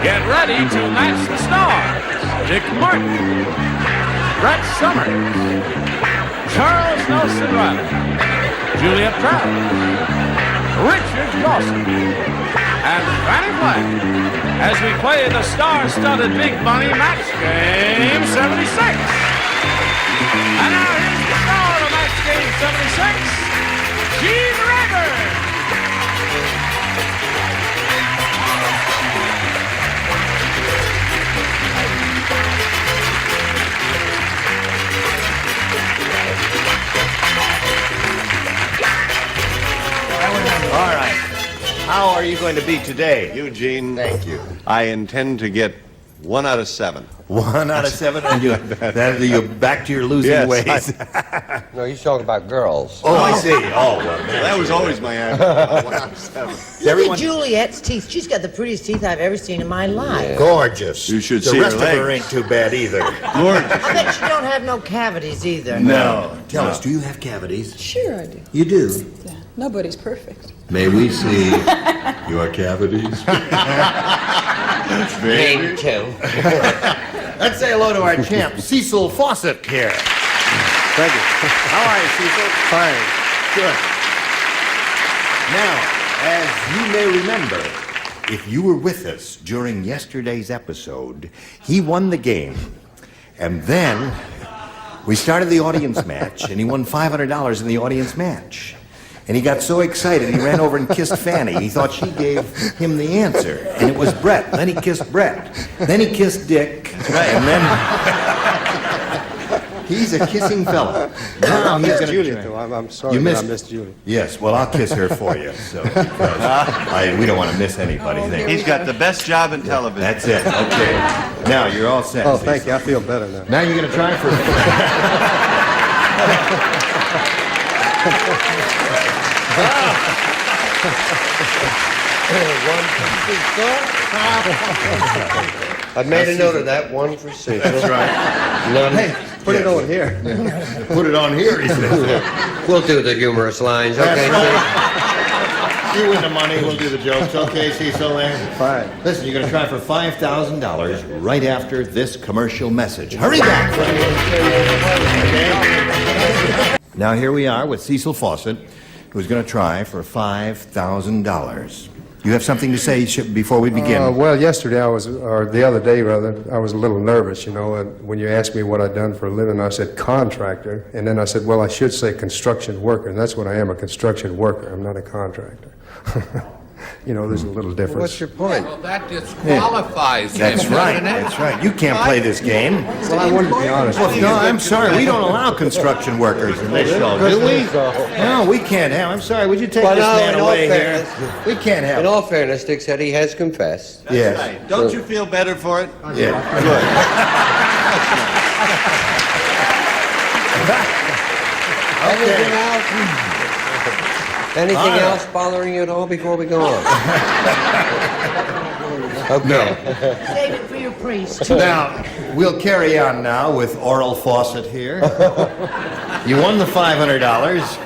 Get ready to match the stars. Dick Martin, Brett Summers, Charles Nelson Reilly, Juliet Prowse, Richard Dawson, and Fannie Flagg as we play the star-studded Big Money Match Game 76. And now here's the star of Match Game 76, Gene Rayburn. All right. How are you going to be today? Eugene, Thank you. I intend to get 1 out of 7. 1 out of 7, and you're back to your losing ways. No, he's talking about girls. Oh, I see. Oh, well, That was always my answer. 1 out of 7. Look at Juliet's teeth. She's got the prettiest teeth I've ever seen in my life. gorgeous. You should the see rest her of her legs. ain't too bad either. Gorgeous. I bet she don't have no cavities either. No. Tell us, do you have cavities? Sure I do. You do. Yeah. Nobody's perfect. May we see your cavities? Name two. Let's say hello to our champ, Cecil Fawcett here. Thank you. How are you, Cecil? Fine. Good. Now, as you may remember, if you were with us during yesterday's episode, he won the game. And then we started the audience match, and he won $500 in the audience match. And he got so excited, he ran over and kissed Fannie. He thought she gave him the answer, and it was Brett. Then he kissed Brett. Then he kissed Dick. And then he's a kissing fella. Now he's going to Juliet, though. I'm sorry You that missed- I missed Juliet. Yes, well, I'll kiss her for you. So, because we don't want to miss anybody. He's got the best job in television. That's it. Okay. Now you're all set. Oh, thank you. I feel better now. Now you're going to try for. I made a note of that. 1 for Cecil. That's right. None. Hey, put it over here. Put it on here, he says. We'll do the humorous lines, okay? You win the money, we'll do the jokes. Okay, Cecil there? Fine. Listen, you're going to try for $5,000 right after this commercial message. Hurry back! Okay. Now here we are with Cecil Fawcett, who's going to try for $5,000. You have something to say before we begin? Well, yesterday or the other day rather, I was a little nervous, you know, and when you asked me what I'd done for a living, I said contractor, and then I said, well, I should say construction worker, and that's what I am, a construction worker. I'm not a contractor. You know, there's a little difference. What's your point? Well, that disqualifies him. That's right, doesn't it? that's right. You can't play this game. Well, I wanted to be honest with you. No, I'm sorry. We don't allow construction workers in this show, do we? No, we can't have. I'm sorry. Would you take Well, this no, man in all away here? fairness- We can't have In him. all fairness, Dick said he has confessed. Yes. Right. Don't you feel better for it? Yeah. Anything else? Anything else bothering you at all before we go on? Okay. Save it for your priest. Now, we'll carry on now with Oral Fawcett here. You won the $500.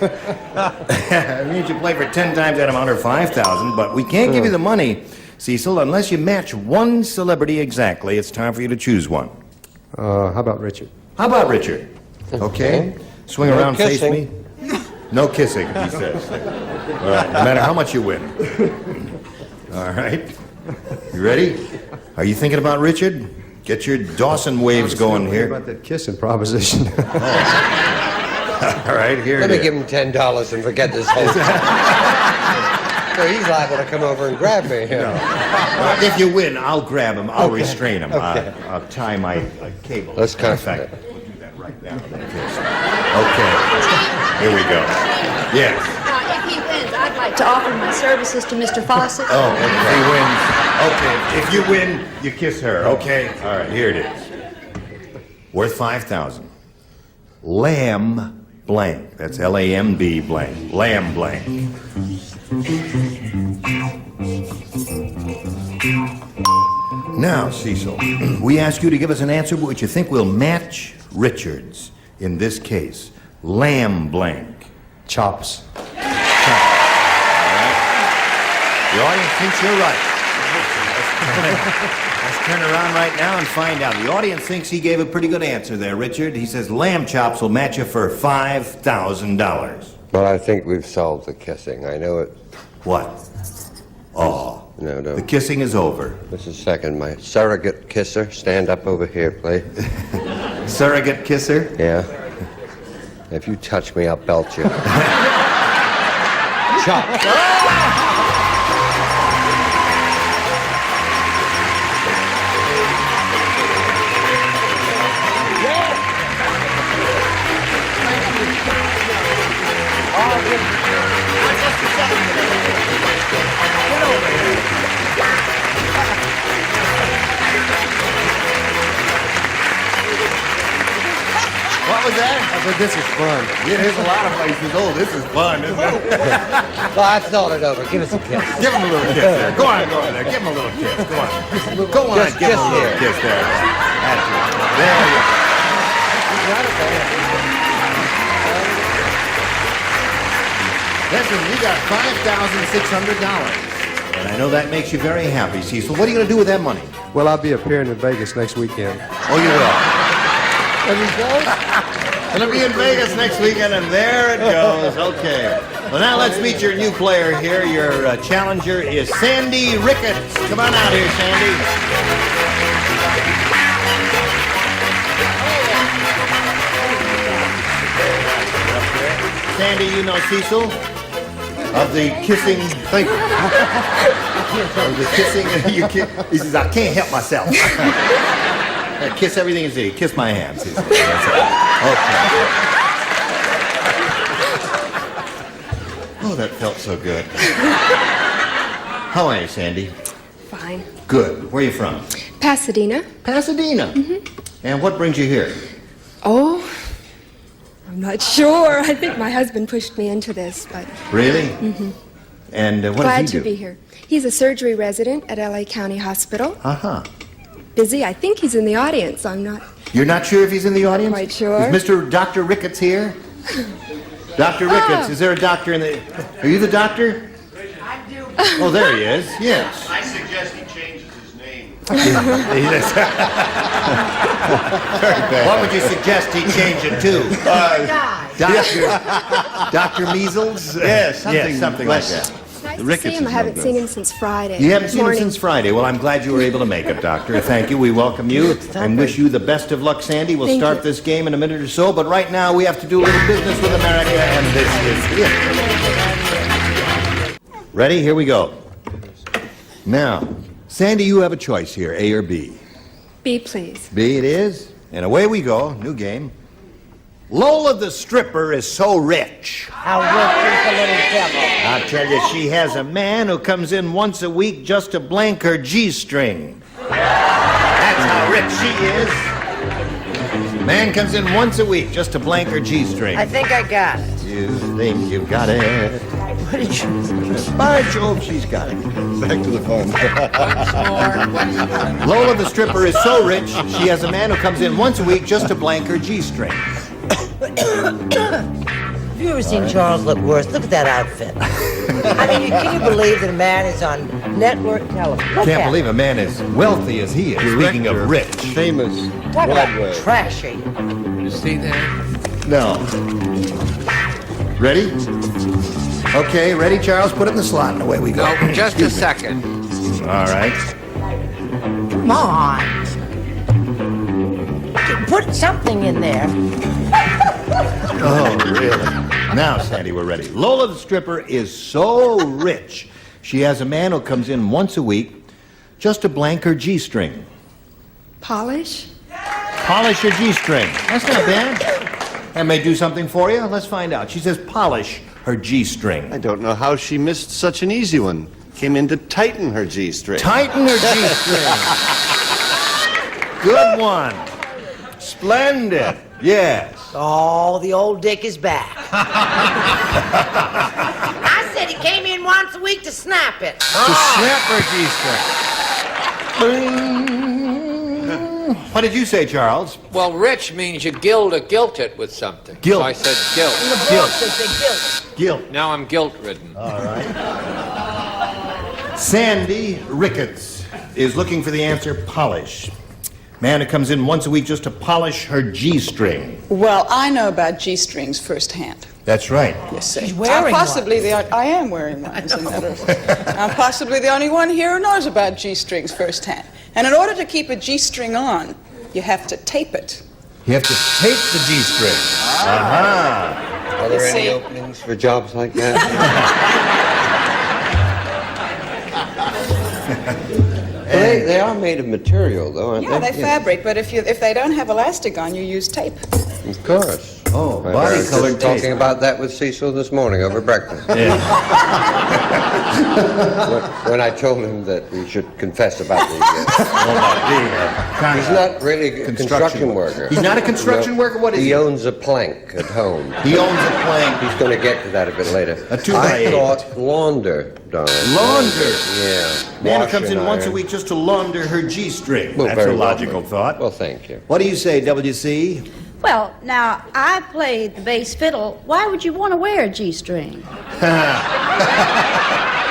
It means you play for 10 times that amount or 5,000, but we can't give you the money, Cecil, unless you match one celebrity exactly. It's time for you to choose one. How about Richard? How about Richard? Okay. Swing No around, face kissing. me. No kissing, he says. All right, no matter how much you win. All right. You ready? Are you thinking about Richard? Get your Dawson waves going here. About that kissing proposition. All right, here Let it me is. give him $10 and forget this whole thing. So he's liable to come over and grab me. If you win, I'll grab him. I'll restrain him. I'll tie my cable. Let's cut In fact, we'll do that right now. Okay. Here we go. Yes. Now, if he wins, I'd like to offer my services to Mr. Fawcett. Oh, if he wins. Okay. If you win, you kiss her. Okay. All right. Here it is. Worth 5,000. Lamb blank. That's L-A-M-B blank. Lamb blank. Now, Cecil, we ask you to give us an answer which you think will match Richard's. In this case, lamb blank. Chops. The audience thinks you're right. Let's turn around right now and find out. The audience thinks he gave a pretty good answer there, Richard. He says lamb chops will match you for $5,000. Well, I think we've solved the kissing. I know it. What? Oh. No. The kissing is over. Just a second, my surrogate kisser. Stand up over here, please. Surrogate kisser? Yeah. If you touch me, I'll belt you. Chop. What was that? I said, this is fun. Yeah, there's a lot of places. Oh, this is fun, isn't it? Well, I thought it over. Give us a kiss. Give him a little kiss there. Go on there. Give him a little kiss. Go on. Go on, Just give him a kiss little here. kiss there. That's it. There you go. Listen, you got $5,600. And I know that makes you very happy, Cecil. What are you going to do with that money? Well, I'll be appearing in Vegas next weekend. Oh, you will? Gonna be in Vegas next weekend, and there it goes. Okay. Well, now let's meet your new player here. Your challenger is Sandy Ricketts. Come on out here, Sandy. Sandy, you know Cecil of the kissing thing. Of the kissing. He says, I can't help myself. Kiss everything you see. Kiss my hands. Cecil. That's it. Okay. Oh, that felt so good. How are you, Sandy? Fine. Good. Where are you from? Pasadena. Pasadena. Mm-hmm. And what brings you here? Oh, I'm not sure. I think my husband pushed me into this, but... Really? Mm-hmm. And what Glad does he do? to be here. He's a surgery resident at L.A. County Hospital. Uh-huh. Busy. I think he's in the audience. I'm not... You're not sure if he's in the audience? Quite sure. Is Dr. Ricketts here? Dr. Ricketts, is there a doctor in the... Are you the doctor? I do. Oh, there he is. Yes. I suggest he changes his name. What would you suggest he change it to? Dr. Measles? Yes, something like that. Nice to see him. I haven't seen him since Friday. You haven't seen him Morning. since Friday. Well, I'm glad you were able to make it, Doctor. Thank you. We welcome you and wish you the best of luck, Sandy. We'll Thank start you. this game in a minute or so, but right now we have to do a little business with America, and this is it. Ready? Here we go. Now, Sandy, you have a choice here, A or B. B, please. B it is, and away we go. New game. Lola the stripper is so rich. How rich is the little devil? I'll tell you, she has a man who comes in once a week just to blank her G-string. That's how rich she is. Man comes in once a week just to blank her G-string. I think I got it. You think you've got it? What did you... By Jove, she's got it. Back to the phone. Lola the stripper is so rich, she has a man who comes in once a week just to blank her G-string. Have you ever seen Charles look worse? Look at that outfit. I mean, can you believe that a man is on network television? Look Can't at believe a man as wealthy as he is. Speaking of rich. Famous. him. Talk about trashy. You see that? No. Ready? Okay, ready, Charles? Put it in the slot and away we go. No, just a second. All right. Come on. Put something in there. Oh, really? Now, Sandy, we're ready. Lola the stripper is so rich, she has a man who comes in once a week just to blank her G-string. Polish? Polish your G-string. That's not bad. That may do something for you. Let's find out. She says polish her G-string. I don't know how she missed such an easy one. Came in to tighten her G-string. Tighten her G-string. Good one. Splendid. Yes. Oh, the old dick is back. I said he came in once a week to snap it. To snap her G-string. What did you say, Charles? Well, rich means you gild it with something. Gilt. So I said guilt. In the book, they say guilt. Guilt. Now I'm guilt-ridden. All right. Sandy Ricketts is looking for the answer polish. Man who comes in once a week just to polish her G-string. Well, I know about G-strings firsthand. That's right. Yes, sir. She's wearing I am wearing one, as a matter of fact. I'm possibly the only one here who knows about G-strings firsthand. And in order to keep a G-string on, you have to tape it. You have to tape the G-string. Aha! Are there any See? openings for jobs like that? They are made of material, though, aren't Yeah, they? they fabric, but if they don't have elastic on, you use tape. Of course. Oh, I body was colored just talking tape. about that with Cecil this morning over breakfast. Yeah. when I told him that we should confess about the... he's not really a construction worker. He's not a construction worker? What is he? He owns a plank at home. He owns a plank. He's going to get to that a bit later. A 2x8. I thought launder, darling. Launder? Yeah. Man who Wash comes in and once a iron. week just to launder her G-string. Well, That's a very well, logical thought. Well, thank you. What do you say, WC? Well, now, I played the bass fiddle. Why would you want to wear a G-string?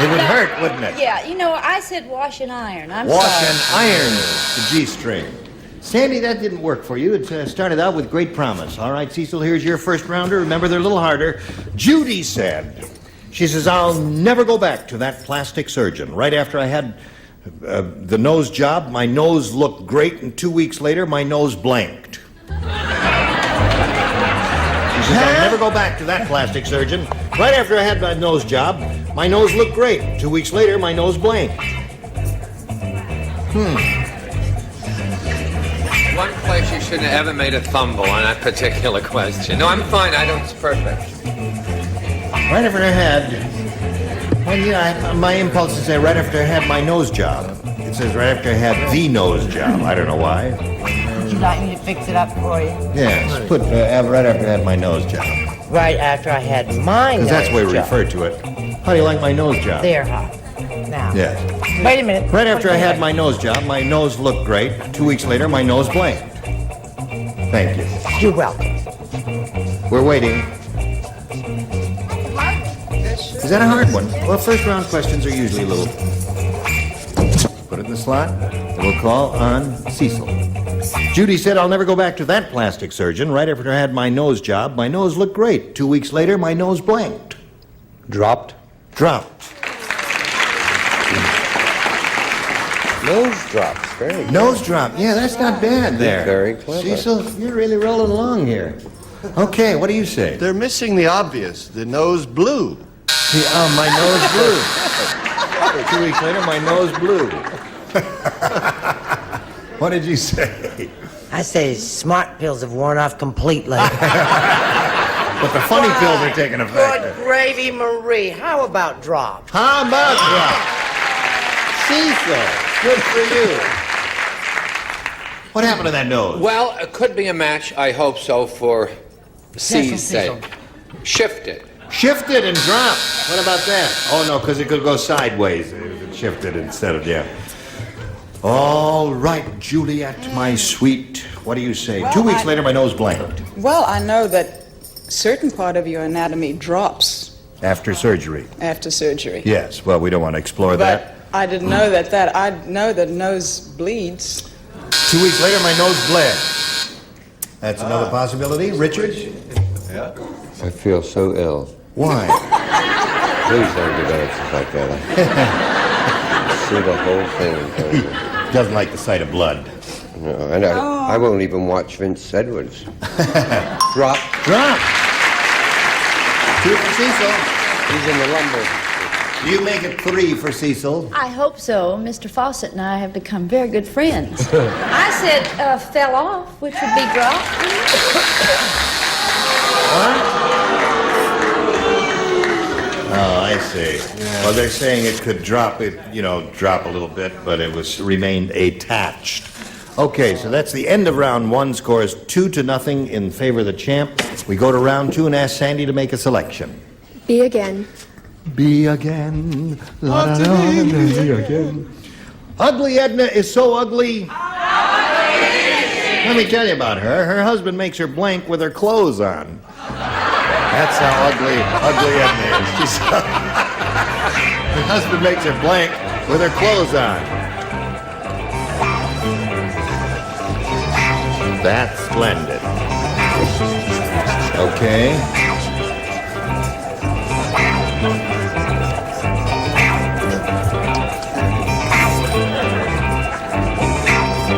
It would hurt, wouldn't it? Yeah, you know, I said wash and iron. I'm Wash sorry. and iron the G-string. Sandy, that didn't work for you. It started out with great promise. All right, Cecil, here's your first rounder. Remember, they're a little harder. Judy said, she says, I'll never go back to that plastic surgeon. Right after I had the nose job, my nose looked great, and 2 weeks later, my nose blanked. She says, I'll never go back to that plastic surgeon. Right after I had my nose job, my nose looked great. 2 weeks later, my nose blanked. One place you shouldn't have ever made a fumble on that particular question. No, I'm fine. It's perfect. Right after I had, well, yeah, my impulse is to say right after I had my nose job. It says right after I had the nose job. I don't know why. Would you like me to fix it up for you? Yes, put right after I had my nose job. Right after I had my nose Because that's the way we job. refer to it. How do you like my nose job? There, huh? Now. Yes. Wait a minute. Right after I had my nose job, my nose looked great. 2 weeks later, my nose blanked. Thank you. You're welcome. We're waiting. Is that a hard one? Well, first round questions are usually a little... Put it in the slot. And we'll call on Cecil. Judy said, I'll never go back to that plastic surgeon. Right after I had my nose job, my nose looked great. 2 weeks later, my nose blanked. Dropped? Dropped. Nose drops. Very good. Nose drop. Yeah, that's not bad there. Very clever. Cecil, you're really rolling along here. Okay, what do you say? They're missing the obvious. The nose blew. My nose blew. 2 weeks later, my nose blew. What did you say? I say smart pills have worn off completely. But the funny pills are taking effect. Good gravy, Marie. How about drop? How about drop? Cecil, good for you. What happened to that nose? Well, it could be a match. I hope so for C's Cecil. sake. Shift it. Shift it and drop. What about that? Oh, no, because it could go sideways. It shifted instead of, yeah. All right, Juliet, my sweet. What do you say? Well, 2 weeks later, my nose blanked. Well, I know that certain part of your anatomy drops After surgery. after surgery. Yes, well, we don't want to explore But that. I didn't know that. I know that nose bleeds. 2 weeks later, my nose bled. That's another possibility. Richard? I feel so ill. Why? Please don't do answers like that. See the whole thing. Doesn't like the sight of blood. No, and I won't even watch Vince Edwards. Drop. Drop. Two for Cecil. He's in the lumber. You make it 3 for Cecil. I hope so. Mr. Fawcett and I have become very good friends. I said fell off, which would be dropped. Oh, I see. Well, they're saying it could drop a little bit, but it remained attached. Okay, so that's the end of round 1. Scores 2-0 in favor of the champ. We go to round 2 and ask Sandy to make a selection. Be again. Be again. La, da, da, be again. Ugly Edna is so ugly. Let me tell you about her. Her husband makes her blank with her clothes on. That's how ugly Edna is. Her husband makes her blank with her clothes on. That's splendid. Okay.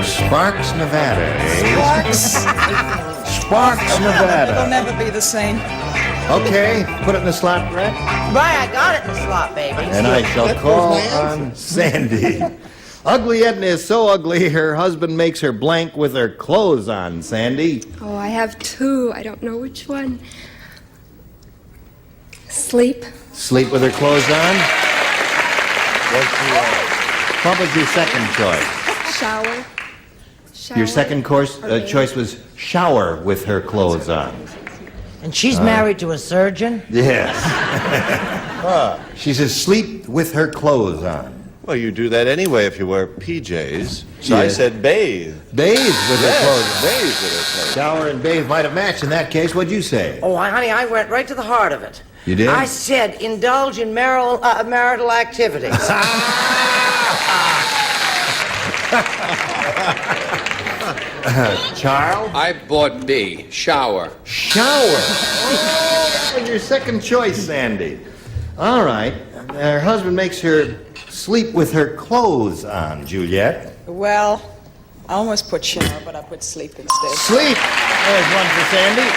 Sparks, Nevada, eh? Sparks, It'll Nevada. never be the same. Okay, put it in the slot, Brett. Right, I got it in the slot, baby. And I shall call on Sandy. Ugly Edna is so ugly, her husband makes her blank with her clothes on, Sandy. Oh, I have two. I don't know which one. Sleep. Sleep with her clothes on? What was your second choice? Shower. Your second choice was shower with her clothes on. And she's married to a surgeon? Yes. She says sleep with her clothes on. Well, you do that anyway if you wear PJs. So I Yes. said bathe. Bathe with her clothes on. Bathe with her clothes. Shower and bathe might have matched in that case. What'd you say? Oh, honey, I went right to the heart of it. You did? I said indulge in marital activities. Charles? I bought B, shower. Shower. Oh, that was your second choice, Sandy. All right. Her husband makes her sleep with her clothes on, Juliet. Well, I almost put shower, but I put sleep instead. Sleep. There's one for Sandy.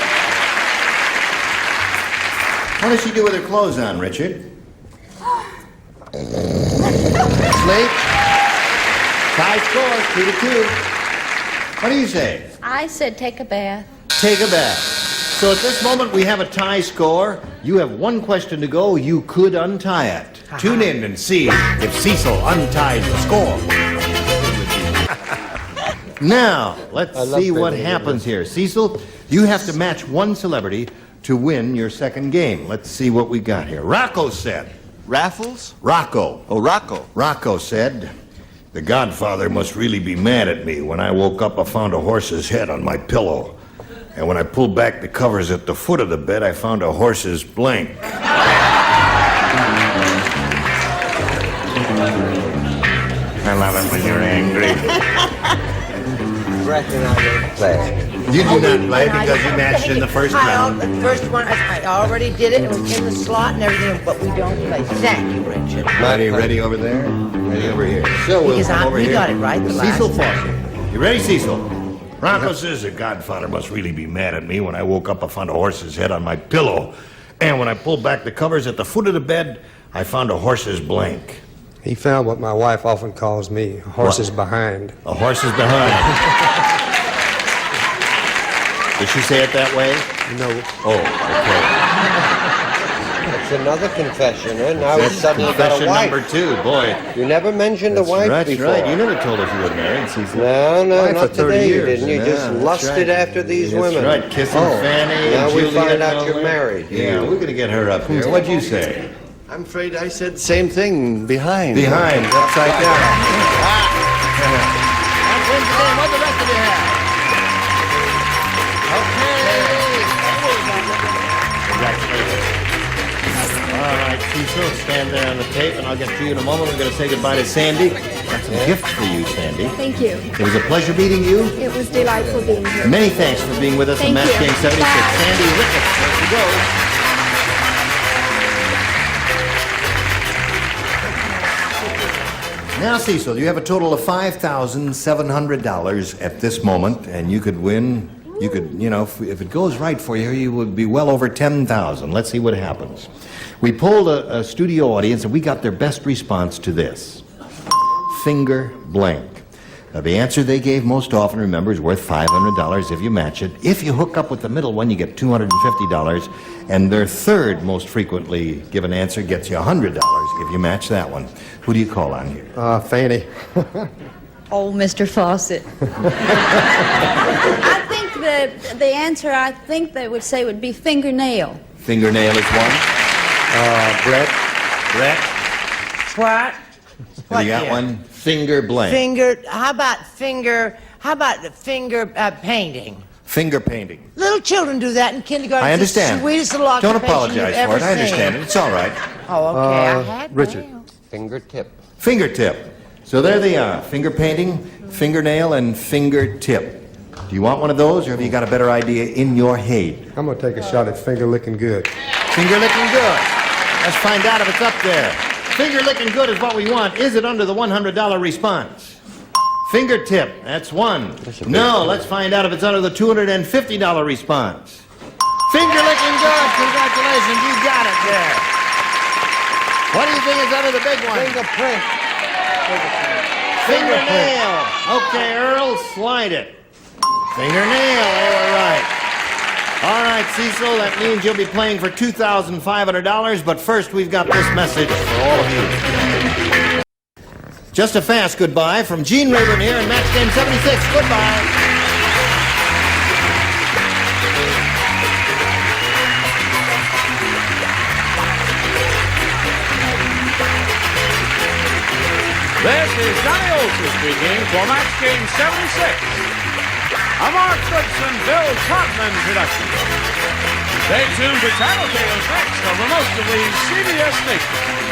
What does she do with her clothes on, Richard? Sleep. Tie score, 2-2. What do you say? I said take a bath. Take a bath. So at this moment, we have a tie score. You have one question to go. You could untie it. Tune in and see if Cecil unties the score. Now, let's see what happens here. Cecil, you have to match one celebrity to win your second game. Let's see what we got here. Rocco said. Raffles? Rocco. Oh, Rocco. Rocco said, "The Godfather must really be mad at me. When I woke up, I found a horse's head on my pillow. And when I pulled back the covers at the foot of the bed, I found a horse's blank." I love it when you're angry. Brett and I don't play. You do not play because you matched in the first round. The first one, I already did it. It was in the slot and everything, but we don't play. Thank you, Richard. Ready over there? Ready over here. So we'll Because come over we here. got it right the last Cecil time. Fawcett. You ready, Cecil? Rocco says the Godfather must really be mad at me. When I woke up, I found a horse's head on my pillow. And when I pulled back the covers at the foot of the bed, I found a horse's blank. He found what my wife often calls me, a horse's behind. A horse's behind. Did she say it that way? No. Oh, okay. It's another confession, huh? Now he's That's suddenly got confession a wife. number 2, boy. You never mentioned a wife That's before. right. You never told us you were married, Cecil. No, Wife not for 30 today, years. didn't you? Yeah, Just that's lusted right. after these That's women. right, kissing Fannie now and we Juliet find out and you're all that. married. Yeah, we're going to get her up here. What'd you say? I'm afraid I said the same thing. Behind. Behind, upside down. That's wins the game. What the rest of you have? All right, Cecil, stand there on the tape, and I'll get to you in a moment. We're going to say goodbye to Sandy. Got some gifts for you, Sandy. Thank you. It was a pleasure meeting you. It was delightful being here. Many thanks for being with us on Thank Match you. Game 76. Bye. Sandy Ricketts, there she goes. Now, Cecil, you have a total of $5,700 at this moment, and you could win. You could, if it goes right for you, you would be well over $10,000. Let's see what happens. We polled a studio audience, and we got their best response to this. Finger blank. Now, the answer they gave most often, remember, is worth $500 if you match it. If you hook up with the middle one, you get $250. And their third most frequently given answer gets you $100 if you match that one. Who do you call on here? Fannie. Oh, Mr. Fawcett. I think the answer I think they would say would be fingernail. Fingernail is one. Brett. Brett, What? have you got here? one? Finger blank. How about finger painting? Finger painting. Little children do that in kindergarten. I It's understand. the sweetest little Don't occupation apologize you've for ever it. I understand seen. it. It's all right. Oh, okay. I had Richard. nails. Fingertip. fingertip. So there they are, finger painting, fingernail, and fingertip. Do you want one of those, or have you got a better idea in your head? I'm going to take a shot at finger licking good. Finger licking good. Let's find out if it's up there. Finger licking good is what we want. Is it under the $100 response? Fingertip, that's one. No, let's find out if it's under the $250 response. Finger licking good, congratulations, you got it there. What do you think is under the big one? Fingerprint. Fingernail. Okay, Earl, slide it. Fingernail, they were right. All right, Cecil, that means you'll be playing for $2,500, but first we've got this message for all of you. Just a fast goodbye from Gene Rayburn here in Match Game 76. Goodbye. This is Johnny Olson speaking for Match Game 76. A Mark Goodson, Bill Trotman production. Stay tuned for Tattletales next over most of these CBS stations.